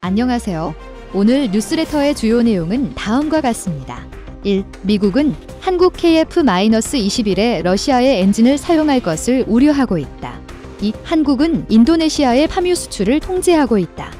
안녕하세요. 오늘 뉴스레터의 주요 내용은 다음과 같습니다. 1. 미국은 한국 KF-21에 러시아의 엔진을 사용할 것을 우려하고 있다. 2. 한국은 인도네시아의 파묘 수출을 통제하고 있다.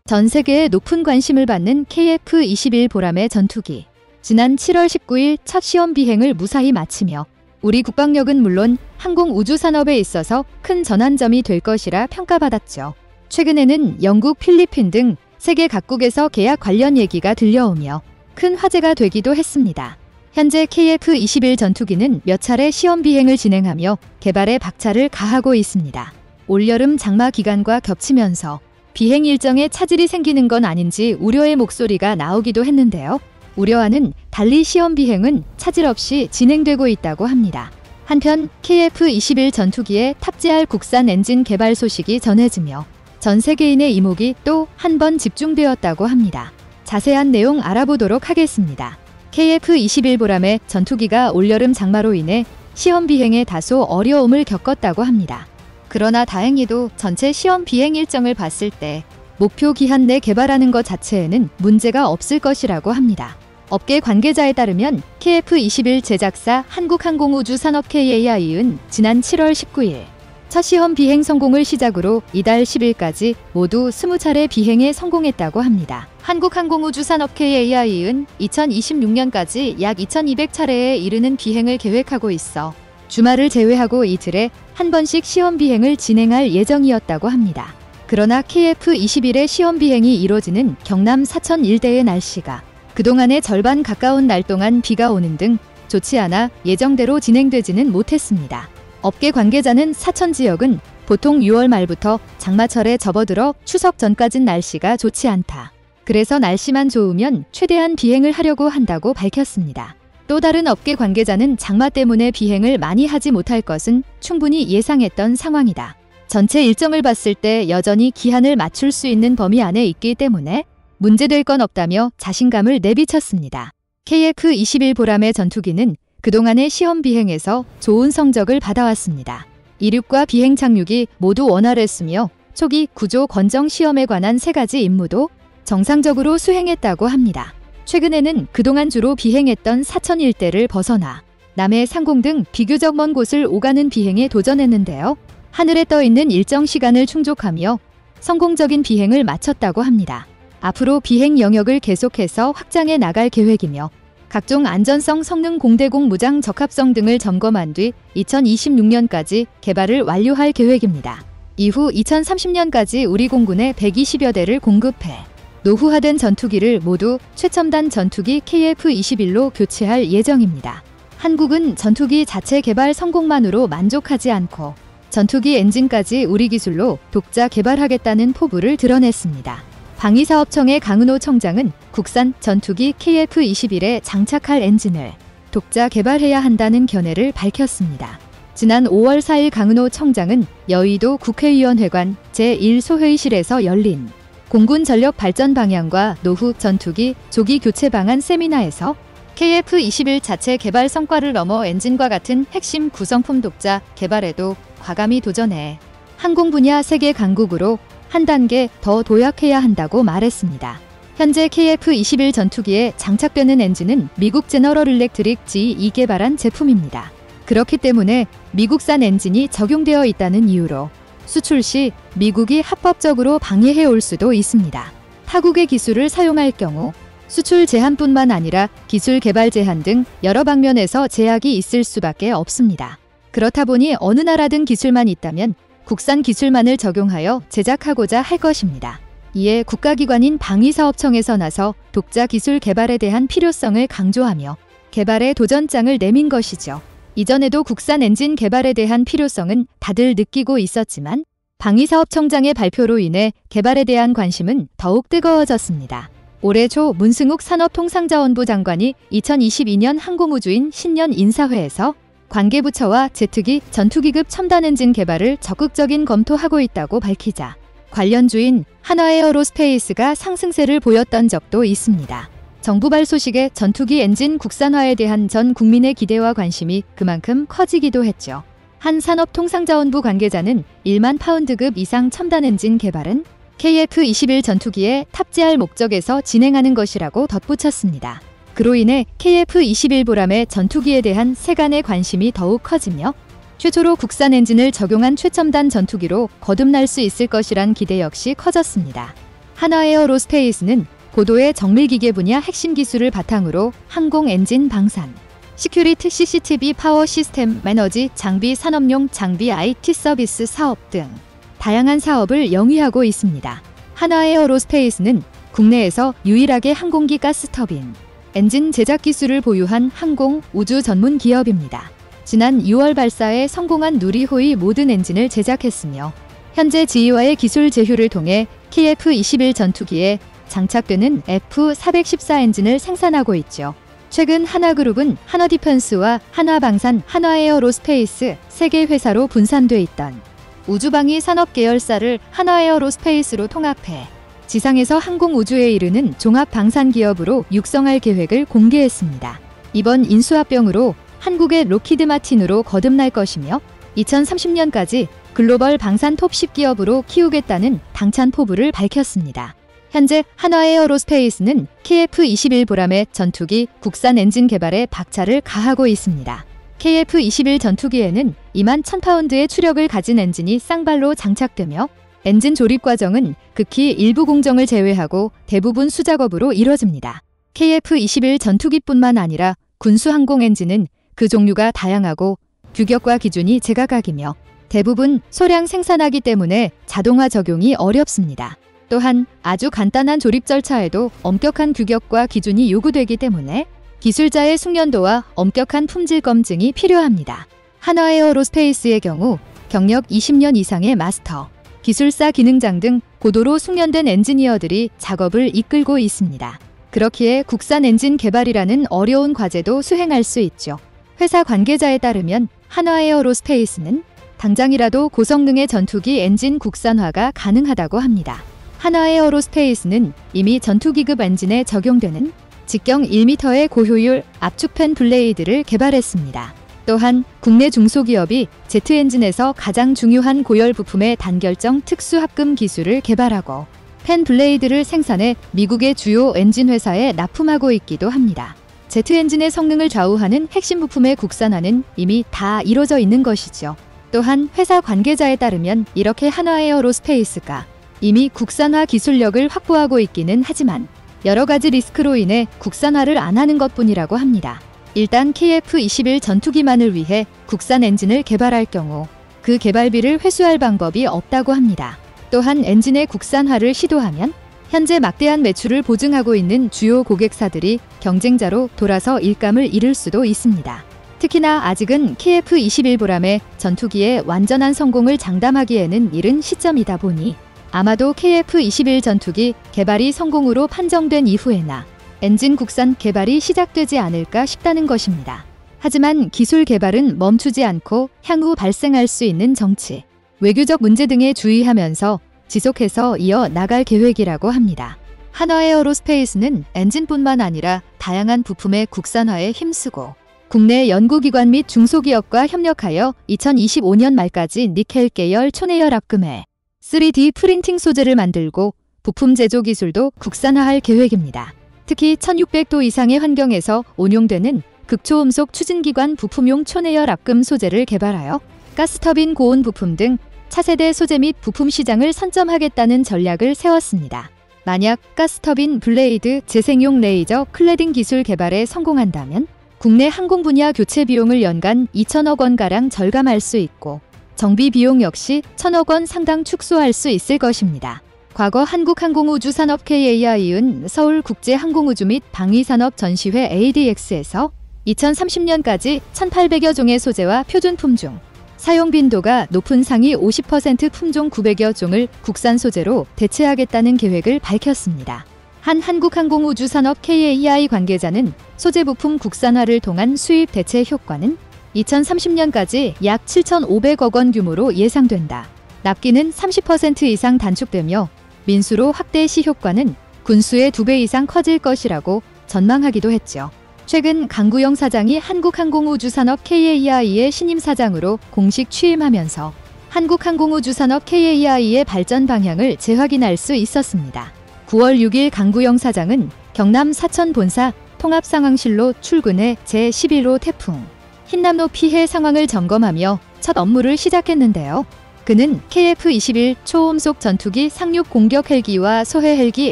전 세계의 높은 관심을 받는 KF-21 보람의 전투기. 지난 7월 19일 첫 시험 비행을 무사히 마치며 우리 국방력은 물론 항공 우주 산업에 있어서 큰 전환점이 될 것이라 평가받았죠. 최근에는 영국, 필리핀 등 세계 각국에서 계약 관련 얘기가 들려오며 큰 화제가 되기도 했습니다. 현재 KF-21 전투기는 몇 차례 시험 비행을 진행하며 개발에 박차를 가하고 있습니다. 올여름 장마 기간과 겹치면서 비행 일정에 차질이 생기는 건 아닌지 우려의 목소리가 나오기도 했는데요. 우려와는 달리 시험 비행은 차질 없이 진행되고 있다고 합니다. 한편 KF-21 전투기에 탑재할 국산 엔진 개발 소식이 전해지며 전 세계인의 이목이 또 한 번 집중되었다고 합니다. 자세한 내용 알아보도록 하겠습니다. KF-21 보람의 전투기가 올여름 장마로 인해 시험 비행에 다소 어려움을 겪었다고 합니다. 그러나 다행히도 전체 시험 비행 일정을 봤을 때 목표 기한 내 개발하는 것 자체에는 문제가 없을 것이라고 합니다. 업계 관계자에 따르면 KF-21 제작사 한국항공우주산업 KAI은 지난 7월 19일 첫 시험 비행 성공을 시작으로 이달 10일까지 모두 20차례 비행에 성공했다고 합니다. 한국항공우주산업 KAI은 2026년까지 약 2200차례에 이르는 비행을 계획하고 있어 주말을 제외하고 이틀에 한 번씩 시험 비행을 진행할 예정이었다고 합니다. 그러나 KF-21의 시험 비행이 이뤄지는 경남 사천 일대의 날씨가 그동안의 절반 가까운 날 동안 비가 오는 등 좋지 않아 예정대로 진행되지는 못했습니다. 업계 관계자는 사천 지역은 보통 6월 말부터 장마철에 접어들어 추석 전까진 날씨가 좋지 않다. 그래서 날씨만 좋으면 최대한 비행을 하려고 한다고 밝혔습니다. 또 다른 업계 관계자는 장마 때문에 비행을 많이 하지 못할 것은 충분히 예상했던 상황이다. 전체 일정을 봤을 때 여전히 기한을 맞출 수 있는 범위 안에 있기 때문에 문제될 건 없다며 자신감을 내비쳤습니다. KF-21 보람의 전투기는 그동안의 시험 비행에서 좋은 성적을 받아왔습니다. 이륙과 비행 착륙이 모두 원활했으며 초기 구조 건정 시험에 관한 3가지 임무도 정상적으로 수행했다고 합니다. 최근에는 그동안 주로 비행했던 사천 일대를 벗어나 남해 상공 등 비교적 먼 곳을 오가는 비행에 도전했는데요. 하늘에 떠 있는 일정 시간을 충족하며 성공적인 비행을 마쳤다고 합니다. 앞으로 비행 영역을 계속해서 확장해 나갈 계획이며 각종 안전성, 성능, 공대공, 무장 적합성 등을 점검한 뒤 2026년까지 개발을 완료할 계획입니다. 이후 2030년까지 우리 공군에 120여 대를 공급해 노후화된 전투기를 모두 최첨단 전투기 KF-21로 교체할 예정입니다. 한국은 전투기 자체 개발 성공만으로 만족하지 않고 전투기 엔진까지 우리 기술로 독자 개발하겠다는 포부를 드러냈습니다. 방위사업청의 강은호 청장은 국산 전투기 KF-21에 장착할 엔진을 독자 개발해야 한다는 견해를 밝혔습니다. 지난 5월 4일 강은호 청장은 여의도 국회의원회관 제1소회의실에서 열린 공군 전력 발전 방향과 노후 전투기 조기 교체 방안 세미나에서 KF-21 자체 개발 성과를 넘어 엔진과 같은 핵심 구성품 독자 개발에도 과감히 도전해 항공 분야 세계 강국으로 한 단계 더 도약해야 한다고 말했습니다. 현재 KF-21 전투기에 장착되는 엔진은 미국 제너럴 일렉트릭 GE 개발한 제품입니다. 그렇기 때문에 미국산 엔진이 적용되어 있다는 이유로 수출 시 미국이 합법적으로 방해해 올 수도 있습니다. 타국의 기술을 사용할 경우 수출 제한뿐만 아니라 기술 개발 제한 등 여러 방면에서 제약이 있을 수밖에 없습니다. 그렇다 보니 어느 나라든 기술만 있다면 국산 기술만을 적용하여 제작하고자 할 것입니다. 이에 국가기관인 방위사업청에서 나서 독자 기술 개발에 대한 필요성을 강조하며 개발에 도전장을 내민 것이죠. 이전에도 국산 엔진 개발에 대한 필요성은 다들 느끼고 있었지만 방위사업청장의 발표로 인해 개발에 대한 관심은 더욱 뜨거워졌습니다. 올해 초 문승욱 산업통상자원부 장관이 2022년 항공우주인 신년 인사회에서 관계부처와 제트기 전투기급 첨단 엔진 개발을 적극적인 검토하고 있다고 밝히자 관련 주인 한화에어로스페이스가 상승세를 보였던 적도 있습니다. 정부발 소식에 전투기 엔진 국산화에 대한 전 국민의 기대와 관심이 그만큼 커지기도 했죠. 한 산업통상자원부 관계자는 1만 파운드급 이상 첨단 엔진 개발은 KF-21 전투기에 탑재할 목적에서 진행하는 것이라고 덧붙였습니다. 그로 인해 KF-21 보람의 전투기에 대한 세간의 관심이 더욱 커지며 최초로 국산 엔진을 적용한 최첨단 전투기로 거듭날 수 있을 것이란 기대 역시 커졌습니다. 한화에어로스페이스는 고도의 정밀기계 분야 핵심 기술을 바탕으로 항공 엔진 방산, 시큐리티 CCTV 파워 시스템 에너지 장비 산업용 장비 IT 서비스 사업 등 다양한 사업을 영위하고 있습니다. 한화에어로스페이스는 국내에서 유일하게 항공기 가스터빈, 엔진 제작 기술을 보유한 항공, 우주 전문 기업입니다. 지난 6월 발사에 성공한 누리호의 모든 엔진을 제작했으며 현재 지휘와의 기술 제휴를 통해 KF-21 전투기에 장착되는 F-414 엔진을 생산하고 있죠. 최근 한화그룹은 한화디펜스와 한화방산, 한화에어로스페이스 3개 회사로 분산돼 있던 우주방위 산업 계열사를 한화에어로스페이스로 통합해 지상에서 항공우주에 이르는 종합방산기업으로 육성할 계획을 공개했습니다. 이번 인수합병으로 한국의 로키드 마틴으로 거듭날 것이며 2030년까지 글로벌 방산 톱 10기업으로 키우겠다는 당찬 포부를 밝혔습니다. 현재 한화에어로스페이스는 KF-21 보람의 전투기 국산 엔진 개발에 박차를 가하고 있습니다. KF-21 전투기에는 2만 1000파운드의 추력을 가진 엔진이 쌍발로 장착되며 엔진 조립 과정은 극히 일부 공정을 제외하고 대부분 수작업으로 이뤄집니다. KF-21 전투기뿐만 아니라 군수항공 엔진은 그 종류가 다양하고 규격과 기준이 제각각이며 대부분 소량 생산하기 때문에 자동화 적용이 어렵습니다. 또한 아주 간단한 조립 절차에도 엄격한 규격과 기준이 요구되기 때문에 기술자의 숙련도와 엄격한 품질 검증이 필요합니다. 한화에어로스페이스의 경우 경력 20년 이상의 마스터, 기술사 기능장 등 고도로 숙련된 엔지니어들이 작업을 이끌고 있습니다. 그렇기에 국산 엔진 개발이라는 어려운 과제도 수행할 수 있죠. 회사 관계자에 따르면 한화에어로스페이스는 당장이라도 고성능의 전투기 엔진 국산화가 가능하다고 합니다. 한화에어로스페이스는 이미 전투기급 엔진에 적용되는 직경 1m의 고효율 압축팬 블레이드를 개발했습니다. 또한 국내 중소기업이 제트 엔진에서 가장 중요한 고열 부품의 단결정 특수 합금 기술을 개발하고 팬 블레이드를 생산해 미국의 주요 엔진 회사에 납품하고 있기도 합니다. 제트 엔진의 성능을 좌우하는 핵심 부품의 국산화는 이미 다 이뤄져 있는 것이죠. 또한 회사 관계자에 따르면 이렇게 한화에어로스페이스가 이미 국산화 기술력을 확보하고 있기는 하지만 여러 가지 리스크로 인해 국산화를 안 하는 것뿐이라고 합니다. 일단 KF-21 전투기만을 위해 국산 엔진을 개발할 경우 그 개발비를 회수할 방법이 없다고 합니다. 또한 엔진의 국산화를 시도하면 현재 막대한 매출을 보증하고 있는 주요 고객사들이 경쟁자로 돌아서 일감을 잃을 수도 있습니다. 특히나 아직은 KF-21 보람의 전투기의 완전한 성공을 장담하기에는 이른 시점이다 보니 아마도 KF-21 전투기 개발이 성공으로 판정된 이후에나 엔진 국산 개발이 시작되지 않을까 싶다는 것입니다. 하지만 기술 개발은 멈추지 않고 향후 발생할 수 있는 정치, 외교적 문제 등에 주의하면서 지속해서 이어 나갈 계획이라고 합니다. 한화에어로스페이스는 엔진뿐만 아니라 다양한 부품의 국산화에 힘쓰고 국내 연구기관 및 중소기업과 협력하여 2025년 말까지 니켈 계열 초내열 합금에 3D 프린팅 소재를 만들고 부품 제조 기술도 국산화할 계획입니다. 특히 1600도 이상의 환경에서 온용되는 극초음속 추진기관 부품용 초내열 합금 소재를 개발하여 가스터빈 고온 부품 등 차세대 소재 및 부품 시장을 선점하겠다는 전략을 세웠습니다. 만약 가스터빈 블레이드 재생용 레이저 클래딩 기술 개발에 성공한다면 국내 항공 분야 교체 비용을 연간 2천억 원가량 절감할 수 있고 정비 비용 역시 1,000억 원 상당 축소할 수 있을 것입니다. 과거 한국항공우주산업 KAI은 서울국제항공우주 및 방위산업 전시회 ADX에서 2030년까지 1,800여 종의 소재와 표준 품종, 사용 빈도가 높은 상위 50% 품종 900여 종을 국산 소재로 대체하겠다는 계획을 밝혔습니다. 한 한국항공우주산업 KAI 관계자는 소재 부품 국산화를 통한 수입 대체 효과는 2030년까지 약 7,500억 원 규모로 예상된다. 납기는 30% 이상 단축되며 민수로 확대 시 효과는 군수의 2배 이상 커질 것이라고 전망하기도 했죠. 최근 강구영 사장이 한국항공우주산업 KAI의 신임 사장으로 공식 취임하면서 한국항공우주산업 KAI의 발전 방향을 재확인할 수 있었습니다. 9월 6일 강구영 사장은 경남 사천 본사 통합상황실로 출근해 제11호 태풍 흰남노 피해 상황을 점검하며 첫 업무를 시작했는데요. 그는 KF-21 초음속 전투기 상륙 공격 헬기와 소해 헬기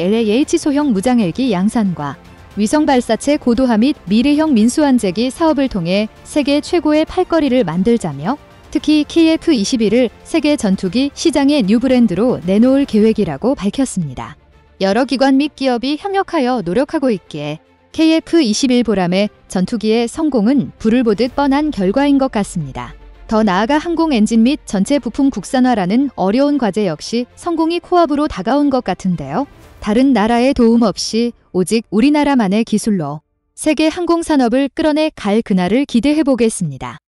LAH 소형 무장 헬기 양산과 위성 발사체 고도화 및 미래형 민수환제기 사업을 통해 세계 최고의 팔거리를 만들자며 특히 KF-21을 세계 전투기 시장의 뉴 브랜드로 내놓을 계획이라고 밝혔습니다. 여러 기관 및 기업이 협력하여 노력하고 있기에 KF-21 보람의 전투기의 성공은 불을 보듯 뻔한 결과인 것 같습니다. 더 나아가 항공 엔진 및 전체 부품 국산화라는 어려운 과제 역시 성공이 코앞으로 다가온 것 같은데요. 다른 나라의 도움 없이 오직 우리나라만의 기술로 세계 항공산업을 끌어내 갈 그날을 기대해 보겠습니다.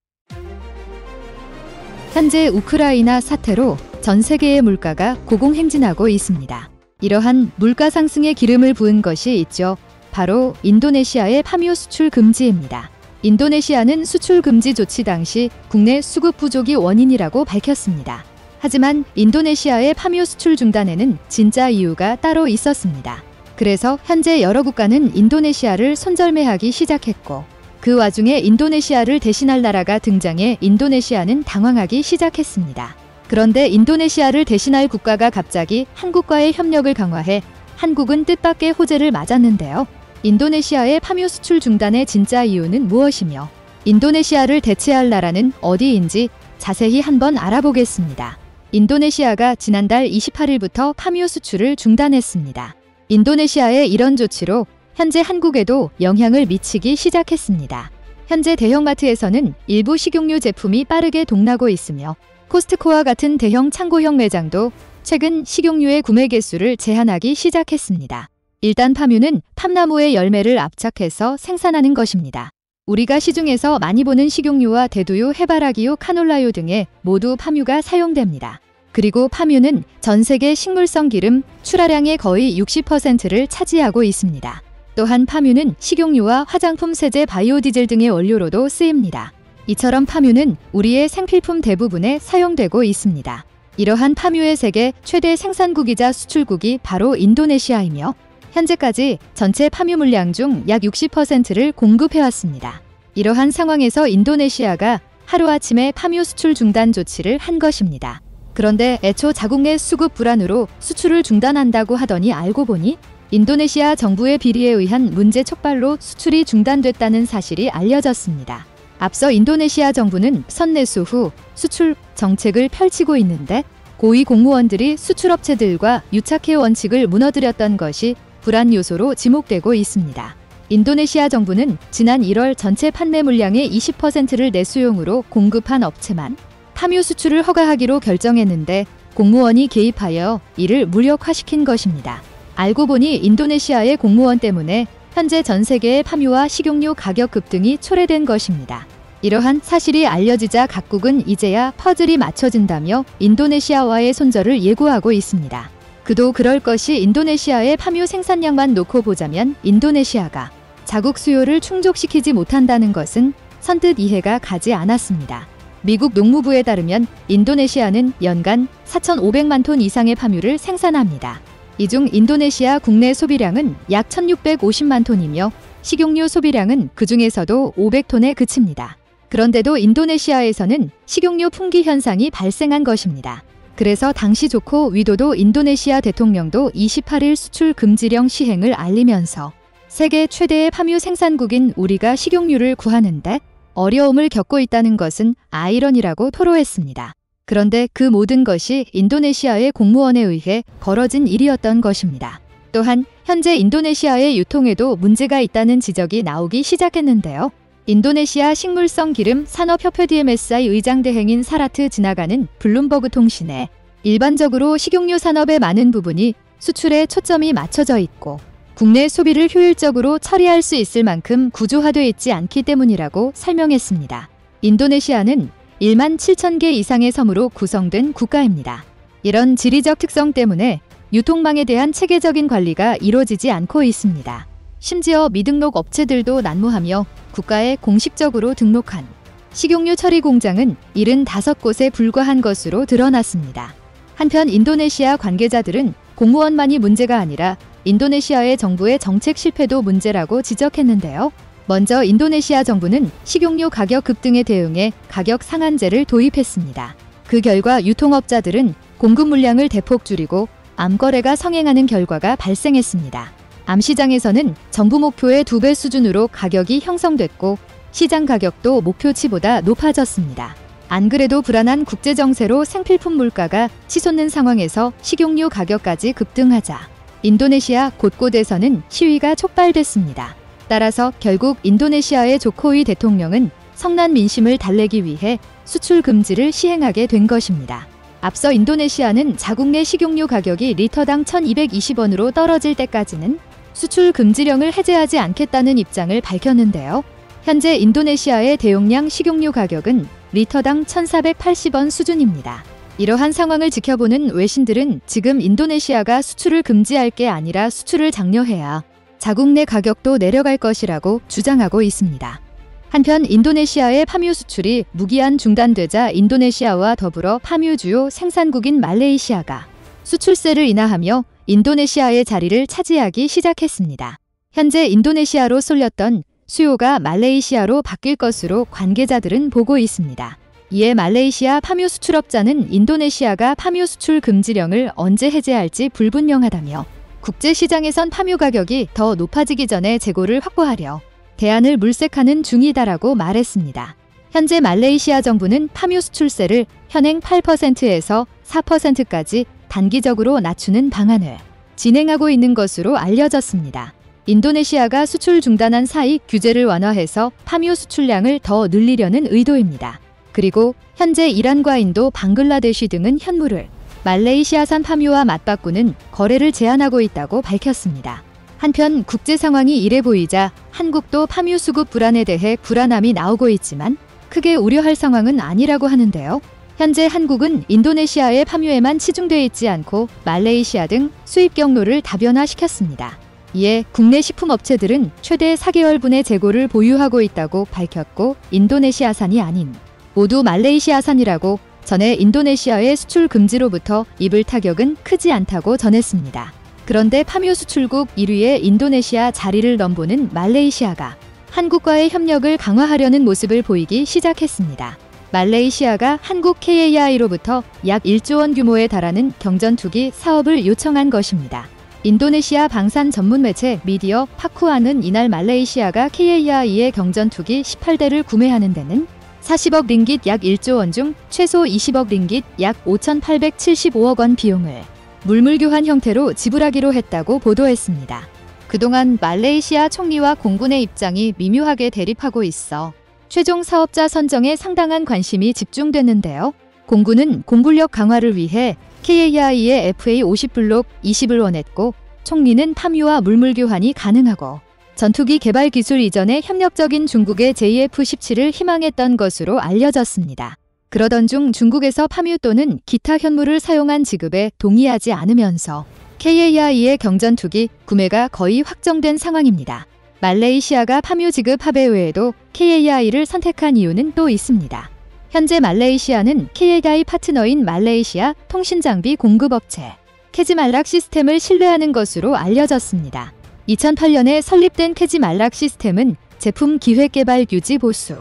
현재 우크라이나 사태로 전 세계의 물가가 고공행진하고 있습니다. 이러한 물가 상승에 기름을 부은 것이 있죠. 바로 인도네시아의 파묘 수출 금지입니다. 인도네시아는 수출 금지 조치 당시 국내 수급 부족이 원인이라고 밝혔습니다. 하지만 인도네시아의 파묘 수출 중단에는 진짜 이유가 따로 있었습니다. 그래서 현재 여러 국가는 인도네시아를 손절매하기 시작했고 그 와중에 인도네시아를 대신할 나라가 등장해 인도네시아는 당황하기 시작했습니다. 그런데 인도네시아를 대신할 국가가 갑자기 한국과의 협력을 강화해 한국은 뜻밖의 호재를 맞았는데요. 인도네시아의 파묘 수출 중단의 진짜 이유는 무엇이며 인도네시아를 대체할 나라는 어디인지 자세히 한번 알아보겠습니다. 인도네시아가 지난달 28일부터 파묘 수출을 중단했습니다. 인도네시아의 이런 조치로 현재 한국에도 영향을 미치기 시작했습니다. 현재 대형마트에서는 일부 식용유 제품이 빠르게 동나고 있으며 코스트코와 같은 대형 창고형 매장도 최근 식용유의 구매 개수를 제한하기 시작했습니다. 일단 파묘는 팜나무의 열매를 압착해서 생산하는 것입니다. 우리가 시중에서 많이 보는 식용유와 대두유, 해바라기유, 카놀라유 등에 모두 파묘가 사용됩니다. 그리고 파묘는 전 세계 식물성 기름 출하량의 거의 60%를 차지하고 있습니다. 또한 파묘는 식용유와 화장품, 세제, 바이오디젤 등의 원료로도 쓰입니다. 이처럼 파묘는 우리의 생필품 대부분에 사용되고 있습니다. 이러한 파묘의 세계 최대 생산국이자 수출국이 바로 인도네시아이며 현재까지 전체 파묘 물량 중 약 60%를 공급해왔습니다. 이러한 상황에서 인도네시아가 하루아침에 파묘 수출 중단 조치를 한 것입니다. 그런데 애초 자국 내 수급 불안으로 수출을 중단한다고 하더니 알고 보니 인도네시아 정부의 비리에 의한 문제 촉발로 수출이 중단됐다는 사실이 알려졌습니다. 앞서 인도네시아 정부는 선내수 후 수출 정책을 펼치고 있는데 고위 공무원들이 수출업체들과 유착해 원칙을 무너뜨렸던 것이 불안 요소로 지목되고 있습니다. 인도네시아 정부는 지난 1월 전체 판매 물량의 20%를 내수용으로 공급한 업체만 파묘 수출을 허가하기로 결정했는데 공무원이 개입하여 이를 무력화시킨 것입니다. 알고 보니 인도네시아의 공무원 때문에 현재 전 세계의 파묘와 식용유 가격 급등이 초래된 것입니다. 이러한 사실이 알려지자 각국은 이제야 퍼즐이 맞춰진다며 인도네시아와의 손절을 예고하고 있습니다. 그도 그럴 것이 인도네시아의 파묘 생산량만 놓고 보자면 인도네시아가 자국 수요를 충족시키지 못한다는 것은 선뜻 이해가 가지 않았습니다. 미국 농무부에 따르면 인도네시아는 연간 4,500만 톤 이상의 파묘를 생산합니다. 이 중 인도네시아 국내 소비량은 약 1,650만 톤이며 식용유 소비량은 그 중에서도 500톤에 그칩니다. 그런데도 인도네시아에서는 식용유 품귀 현상이 발생한 것입니다. 그래서 당시 조코 위도도 인도네시아 대통령도 28일 수출 금지령 시행을 알리면서 세계 최대의 파묘 생산국인 우리가 식용유를 구하는데 어려움을 겪고 있다는 것은 아이러니라고 토로했습니다. 그런데 그 모든 것이 인도네시아의 공무원에 의해 벌어진 일이었던 것입니다. 또한 현재 인도네시아의 유통에도 문제가 있다는 지적이 나오기 시작했는데요. 인도네시아 식물성 기름 산업협회 DMSI 의장 대행인 사라트 지나가는 블룸버그 통신에 일반적으로 식용유 산업의 많은 부분이 수출에 초점이 맞춰져 있고 국내 소비를 효율적으로 처리할 수 있을 만큼 구조화되어 있지 않기 때문이라고 설명했습니다. 인도네시아는 1만 7천 개 이상의 섬으로 구성된 국가입니다. 이런 지리적 특성 때문에 유통망에 대한 체계적인 관리가 이루어지지 않고 있습니다. 심지어 미등록 업체들도 난무하며 국가에 공식적으로 등록한 식용유 처리 공장은 75곳에 불과한 것으로 드러났습니다. 한편 인도네시아 관계자들은 공무원만이 문제가 아니라 인도네시아의 정부의 정책 실패도 문제라고 지적했는데요. 먼저 인도네시아 정부는 식용유 가격 급등에 대응해 가격 상한제를 도입했습니다. 그 결과 유통업자들은 공급 물량을 대폭 줄이고 암거래가 성행하는 결과가 발생했습니다. 암시장에서는 정부 목표의 2배 수준으로 가격이 형성됐고 시장 가격도 목표치보다 높아졌습니다. 안 그래도 불안한 국제정세로 생필품 물가가 치솟는 상황에서 식용유 가격까지 급등하자 인도네시아 곳곳에서는 시위가 촉발됐습니다. 따라서 결국 인도네시아의 조코위 대통령은 성난 민심을 달래기 위해 수출 금지를 시행하게 된 것입니다. 앞서 인도네시아는 자국 내 식용유 가격이 리터당 1,220원으로 떨어질 때까지는 수출 금지령을 해제하지 않겠다는 입장을 밝혔는데요. 현재 인도네시아의 대용량 식용유 가격은 리터당 1,480원 수준입니다. 이러한 상황을 지켜보는 외신들은 지금 인도네시아가 수출을 금지할 게 아니라 수출을 장려해야 자국 내 가격도 내려갈 것이라고 주장하고 있습니다. 한편 인도네시아의 파묘 수출이 무기한 중단되자 인도네시아와 더불어 파묘 주요 생산국인 말레이시아가 수출세를 인하하며 인도네시아의 자리를 차지하기 시작했습니다. 현재 인도네시아로 쏠렸던 수요가 말레이시아로 바뀔 것으로 관계자들은 보고 있습니다. 이에 말레이시아 파묘 수출업자는 인도네시아가 파묘 수출 금지령을 언제 해제할지 불분명하다며 국제시장에선 파묘 가격이 더 높아지기 전에 재고를 확보하려 대안을 물색하는 중이다라고 말했습니다. 현재 말레이시아 정부는 파묘 수출세를 현행 8%에서 4%까지 단기적으로 낮추는 방안을 진행하고 있는 것으로 알려졌습니다. 인도네시아가 수출 중단한 사이 규제를 완화해서 파묘 수출량을 더 늘리려는 의도입니다. 그리고 현재 이란과 인도, 방글라데시 등은 현물을 말레이시아산 파묘와 맞바꾸는 거래를 제한하고 있다고 밝혔습니다. 한편 국제 상황이 이래 보이자 한국도 파묘 수급 불안에 대해 불안함이 나오고 있지만 크게 우려할 상황은 아니라고 하는데요. 현재 한국은 인도네시아의 파묘에만 치중돼 있지 않고 말레이시아 등 수입 경로를 다변화시켰습니다. 이에 국내 식품업체들은 최대 4개월분의 재고를 보유하고 있다고 밝혔고 인도네시아산이 아닌 모두 말레이시아산이라고 전해 인도네시아의 수출 금지로부터 입을 타격은 크지 않다고 전했습니다. 그런데 파묘 수출국 1위의 인도네시아 자리를 넘보는 말레이시아가 한국과의 협력을 강화하려는 모습을 보이기 시작했습니다. 말레이시아가 한국 KAI로부터 약 1조 원 규모에 달하는 경전투기 사업을 요청한 것입니다. 인도네시아 방산 전문 매체 미디어 파쿠아는 이날 말레이시아가 KAI의 경전투기 18대를 구매하는 데는 40억 링깃 약 1조 원 중 최소 20억 링깃 약 5,875억 원 비용을 물물교환 형태로 지불하기로 했다고 보도했습니다. 그동안 말레이시아 총리와 공군의 입장이 미묘하게 대립하고 있어 최종 사업자 선정에 상당한 관심이 집중됐는데요. 공군은 공군력 강화를 위해 KAI의 FA-50블록 20을 원했고 총리는 파묘와 물물교환이 가능하고 전투기 개발 기술 이전에 협력적인 중국의 JF-17을 희망했던 것으로 알려졌습니다. 그러던 중 중국에서 파묘 또는 기타 현물을 사용한 지급에 동의하지 않으면서 KAI의 경전투기 구매가 거의 확정된 상황입니다. 말레이시아가 파묘 지급 합의 외에도 KAI를 선택한 이유는 또 있습니다. 현재 말레이시아는 KAI 파트너인 말레이시아 통신장비 공급업체 캐지말락 시스템을 신뢰하는 것으로 알려졌습니다. 2008년에 설립된 캐지말락 시스템은 제품 기획개발 유지 보수,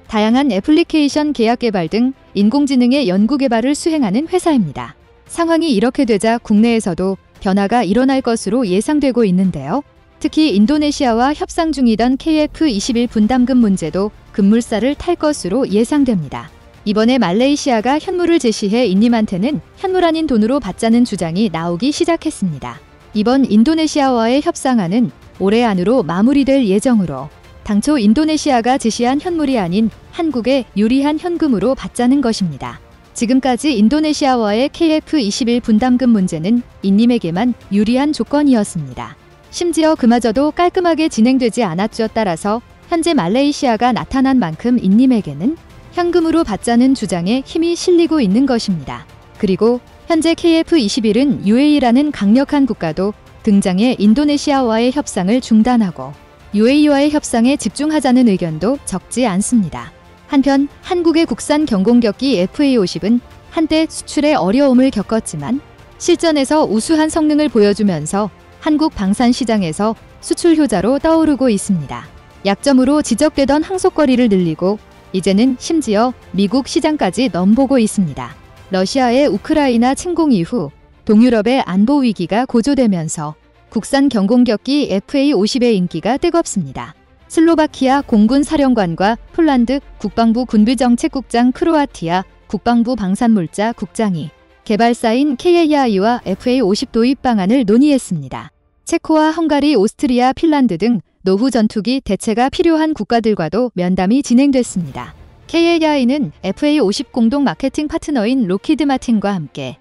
다양한 애플리케이션 계약 개발 등 인공지능의 연구 개발을 수행하는 회사입니다. 상황이 이렇게 되자 국내에서도 변화가 일어날 것으로 예상되고 있는데요. 특히 인도네시아와 협상 중이던 KF-21 분담금 문제도 급물살을 탈 것으로 예상됩니다. 이번에 말레이시아가 현물을 제시해 인님한테는 현물 아닌 돈으로 받자는 주장이 나오기 시작했습니다. 이번 인도네시아와의 협상안은 올해 안으로 마무리될 예정으로 당초 인도네시아가 제시한 현물이 아닌 한국에 유리한 현금으로 받자는 것입니다. 지금까지 인도네시아와의 KF-21 분담금 문제는 인님에게만 유리한 조건이었습니다. 심지어 그마저도 깔끔하게 진행되지 않았죠. 따라서 현재 말레이시아가 나타난 만큼 인님에게는 현금으로 받자는 주장에 힘이 실리고 있는 것입니다. 그리고 현재 KF-21은 UAE라는 강력한 국가도 등장해 인도네시아와의 협상을 중단하고 UAE와의 협상에 집중하자는 의견도 적지 않습니다. 한편 한국의 국산 경공격기 FA-50은 한때 수출에 어려움을 겪었지만 실전에서 우수한 성능을 보여주면서 한국 방산 시장에서 수출 효자로 떠오르고 있습니다. 약점으로 지적되던 항속거리를 늘리고 이제는 심지어 미국 시장까지 넘보고 있습니다. 러시아의 우크라이나 침공 이후 동유럽의 안보 위기가 고조되면서 국산 경공격기 FA-50의 인기가 뜨겁습니다. 슬로바키아 공군 사령관과 폴란드 국방부 군비정책국장, 크로아티아 국방부 방산물자 국장이 개발사인 KAI와 FA-50 도입 방안을 논의했습니다. 체코와 헝가리, 오스트리아, 핀란드 등 노후 전투기 대체가 필요한 국가들과도 면담이 진행됐습니다. KAI는 FA-50 공동 마케팅 파트너인 로키드 마틴과 함께